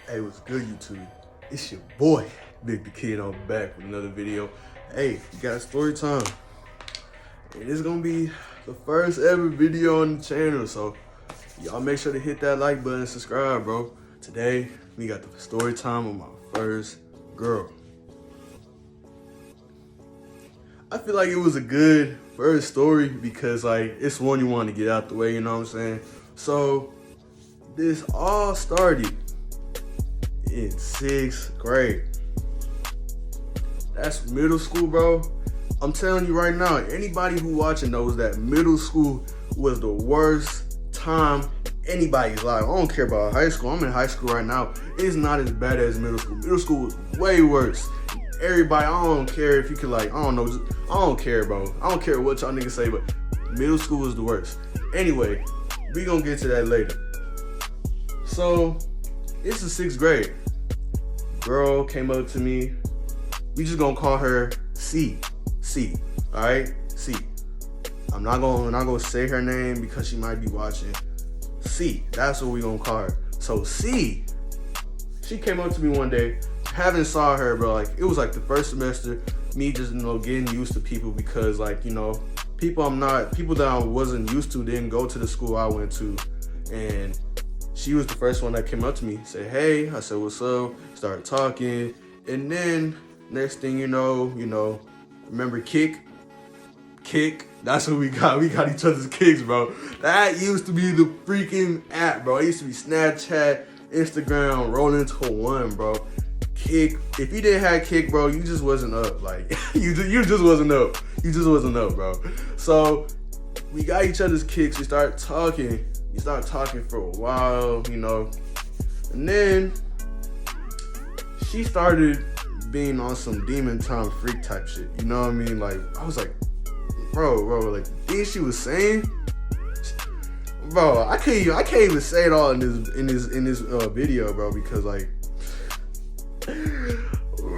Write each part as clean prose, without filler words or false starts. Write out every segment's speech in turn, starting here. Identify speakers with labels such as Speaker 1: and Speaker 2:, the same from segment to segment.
Speaker 1: Hey, what's good, YouTube? It's your boy, Big the Kid, on back with another video. Hey, you got story time. And it's gonna be the first ever video on the channel, so y'all make sure to hit that like button and subscribe, bro. Today, we got the story time of my first girl. I feel like it was a good first story because, like, it's one you want to get out the way, you know what I'm saying? So, this all started in 6th grade. That's middle school, bro. I'm telling you right now, anybody who watching knows that middle school was the worst time anybody's life. I don't care about high school. I'm in high school right now. It's not as bad as middle school. Middle school was way worse. Everybody, I don't care if you could, like, I don't know, I don't care, bro. I don't care what y'all niggas say, but middle school was the worst. Anyway, we gonna get to that later. So, it's the 6th grade. Girl came up to me. We just gonna call her C. All right, C. I'm not gonna say her name because she might be watching. C. That's what we gonna call her. So C. She came up to me one day. Haven't saw her, bro. Like, it was like the first semester. Me just, getting used to people because, like, people that I wasn't used to didn't go to the school I went to, and she was the first one that came up to me, said, hey. I said, what's up? Started talking. And then next thing you know, remember Kick? That's what we got. We got each other's kicks, bro. That used to be the freaking app, bro. It used to be Snapchat, Instagram, roll into one, bro. Kick. If you didn't have Kick, bro, you just wasn't up. Like, you just wasn't up. You just wasn't up, bro. So we got each other's kicks. We started talking. We started talking for a while, and then she started being on some demon time freak type shit. You know what I mean? Like, I was like, bro, like, things she was saying, bro, I can't even say it all in this video, bro, because, like,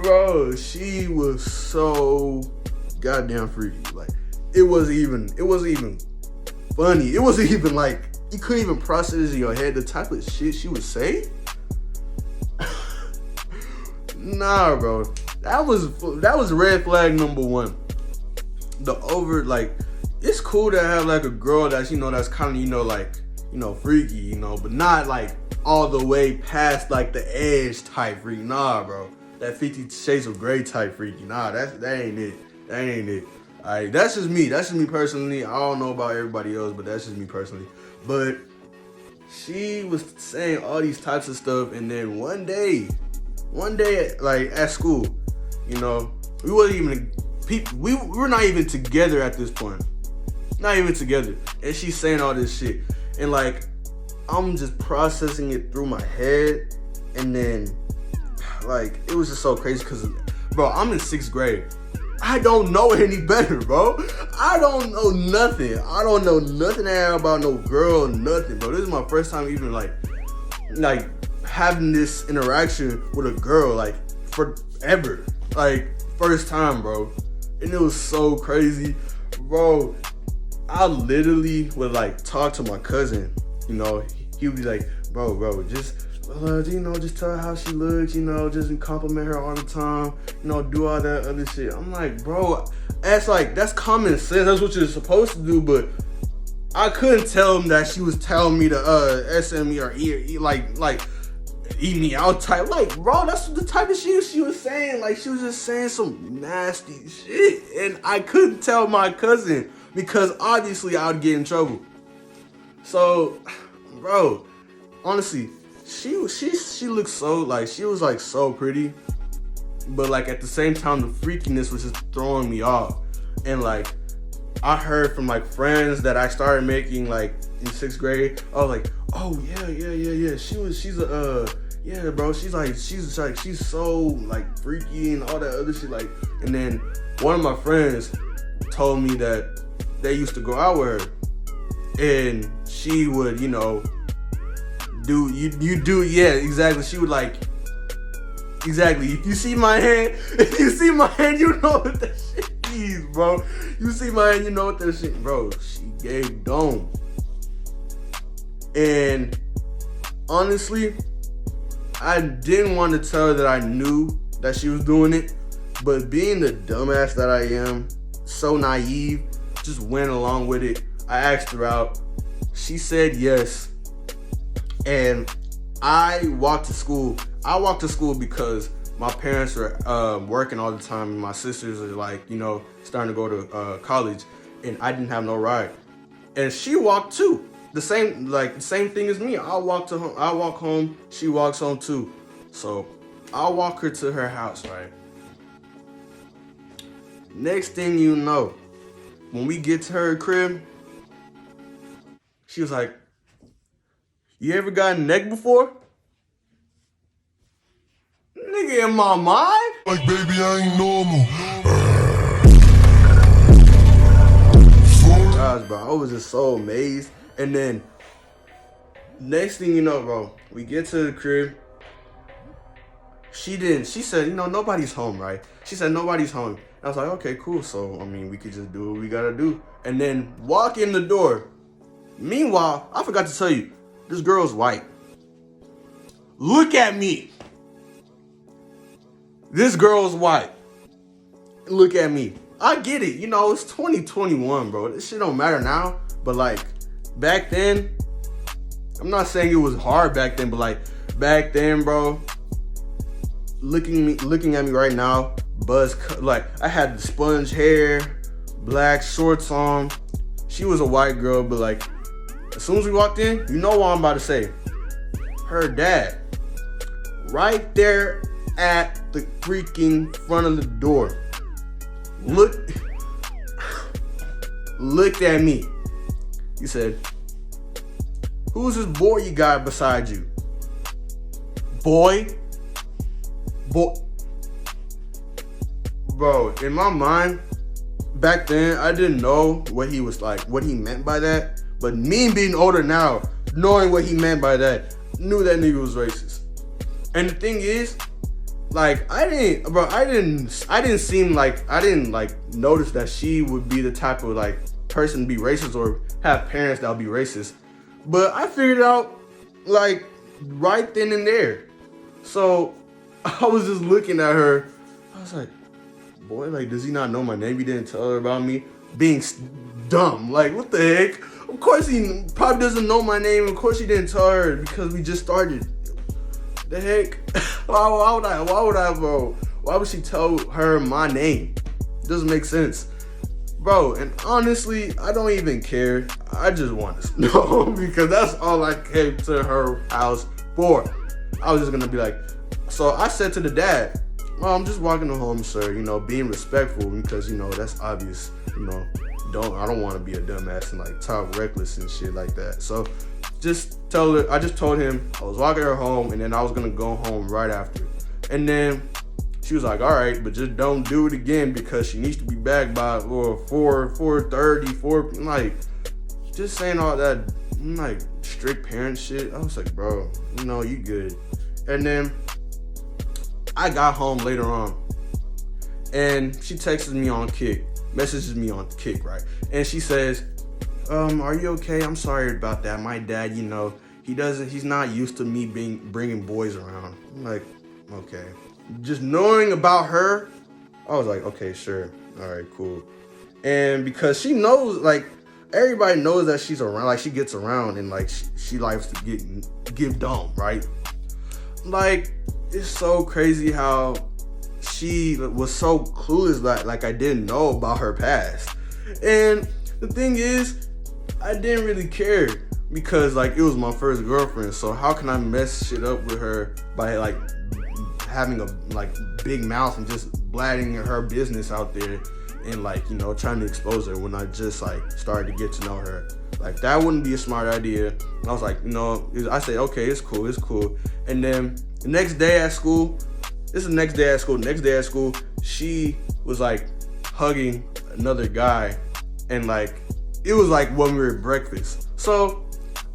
Speaker 1: bro, she was so goddamn freaky. Like, it wasn't even funny. It wasn't even, like, you couldn't even process it in your head the type of shit she was saying. Nah, bro, that was red flag number one. It's cool to have, like, a girl that's, that's kind of, freaky, but not, like, all the way past, like, the edge type freak. Nah, bro, that 50 Shades of Grey type freaky. Nah, that ain't it. That ain't it. All right, that's just me. That's just me personally. I don't know about everybody else, but that's just me personally. But she was saying all these types of stuff, and then one day, like, at school, we wasn't even we were not even together at this point. Not even together. And she's saying all this shit. And, like, I'm just processing it through my head. And then, like, it was just so crazy because, bro, I'm in 6th grade. I don't know any better, bro. I don't know nothing. I don't know nothing about no girl, nothing, bro. This is my first time even, like having this interaction with a girl, like, forever. Like, first time, bro. And it was so crazy, bro. I literally would, like, talk to my cousin. He would be like, bro, just tell her how she looks. Just compliment her all the time. Do all that other shit. I'm like, bro, that's common sense. That's what you're supposed to do. But I couldn't tell him that she was telling me to SM me or like eat me out type. Like, bro, that's the type of shit she was saying. Like, she was just saying some nasty shit, and I couldn't tell my cousin because obviously I would get in trouble. So, bro, honestly, she looked so, like, she was, like, so pretty, but, like, at the same time, the freakiness was just throwing me off. And, like, I heard from, like, friends that I started making, like, in 6th grade. I was like, oh yeah. Yeah, bro. She's so, like, freaky and all that other shit. Like, and then one of my friends told me that they used to go out with her, and she would, yeah, exactly. She would, like, exactly. If you see my hand, you know what that shit is, bro. You see my hand, you know what that shit, bro. She gave dome. And honestly, I didn't want to tell her that I knew that she was doing it, but being the dumbass that I am, so naive, just went along with it. I asked her out. She said yes. And I walked to school. I walked to school because my parents are working all the time, and my sisters are like, starting to go to college, and I didn't have no ride. And she walked too. The same thing as me. I walk home, she walks home too. So I'll walk her to her house, right? Next thing you know, when we get to her crib, she was like, "You ever gotten neck before?" Nigga, in my mind,
Speaker 2: like, baby, I ain't normal.
Speaker 1: Gosh, bro, I was just so amazed. And then next thing you know, bro, we get to the crib. She said, nobody's home, right? She said, nobody's home. I was like, okay, cool. So, we could just do what we gotta do. And then walk in the door. Meanwhile, I forgot to tell you, this girl's white. Look at me. This girl's white. Look at me. I get it. It's 2021, bro. This shit don't matter now. But, back then, I'm not saying it was hard back then, but, back then, bro, looking at me right now, buzz cut, I had the sponge hair, black shorts on. She was a white girl, but, as soon as we walked in, you know what I'm about to say. Her dad, right there at the freaking front of the door, looked at me. He said, "Who's this boy you got beside you?" Boy. Bro, in my mind, back then, I didn't know what he meant by that. But me being older now, knowing what he meant by that, knew that nigga was racist. And the thing is, I didn't notice that she would be the type of person to be racist or have parents that would be racist. But I figured it out right then and there. So I was just looking at her. I was like, boy, does he not know my name? He didn't tell her about me. Being dumb. What the heck? Of course he probably doesn't know my name. Of course he didn't tell her because we just started. The heck? Why would I, bro? Why would she tell her my name? Doesn't make sense. Bro, and honestly, I don't even care. I just want to know because that's all I came to her house for. I was just gonna be so I said to the dad, "Well, I'm just walking home, sir, being respectful because, that's obvious, I don't want to be a dumbass and talk reckless and shit like that." So I just told him I was walking her home and then I was gonna go home right after. And then she was like, "All right, but just don't do it again because she needs to be back by 4:30, just saying all that strict parent shit." I was like, bro, you good. And then I got home later on and she texted me on Kick, messages me on Kick, right? And she says, "Are you okay? I'm sorry about that. My dad, he's not used to me bringing boys around." I'm like, okay. Just knowing about her, I was like, okay, sure. All right, cool. And because she knows, everybody knows that she's around, she gets around and she likes to give dumb, right? It's so crazy how she was so clueless that I didn't know about her past. And the thing is, I didn't really care because it was my first girlfriend. So how can I mess shit up with her by having a big mouth and just bladding her business out there and trying to expose her when I just started to get to know her. That wouldn't be a smart idea. I was I said, okay, it's cool. And then the next day at school, she was hugging another guy and it was when we were at breakfast. So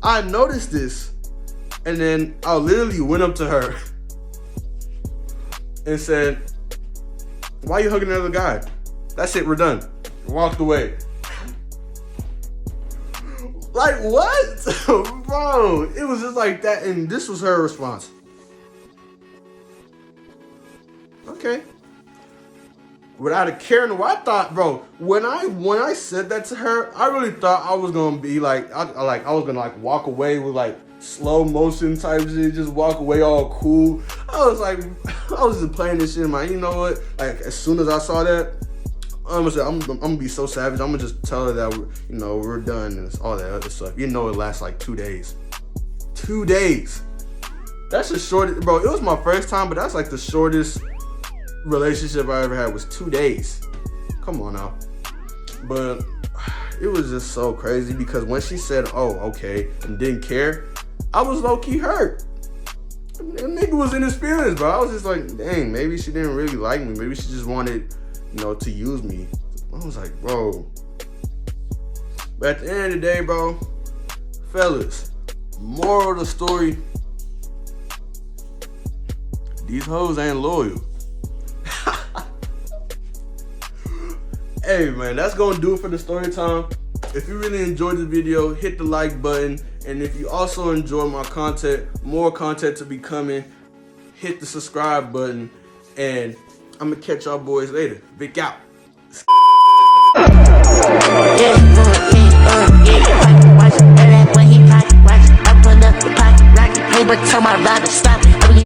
Speaker 1: I noticed this and then I literally went up to her and said, "Why are you hugging another guy? That's it, we're done." Walked away. What? Bro, it was just that. And this was her response. Okay. Without a care in what I thought, bro. When I said that to her, I really thought I was gonna be like, I was gonna like walk away with like slow motion type shit, just walk away all cool. I was like, I was just playing this shit in my, you know what? Like as soon as I saw that, I'm gonna be so savage. I'm gonna just tell her that we're done and all that other stuff. You know, it lasts like 2 days. 2 days. That's the shortest, bro. It was my first time, but that's like the shortest relationship I ever had was 2 days. Come on now. But it was just so crazy because when she said, "Oh, okay," and didn't care, I was low-key hurt. That nigga was in his feelings, bro. I was just like, dang, maybe she didn't really like me. Maybe she just wanted, to use me. I was like, bro. But at the end of the day, bro, fellas, moral of the story, these hoes ain't loyal. Hey man, that's gonna do it for the story time. If you really enjoyed the video, hit the like button. And if you also enjoy my content, more content to be coming, hit the subscribe button. And I'm gonna catch y'all boys later. Vic out.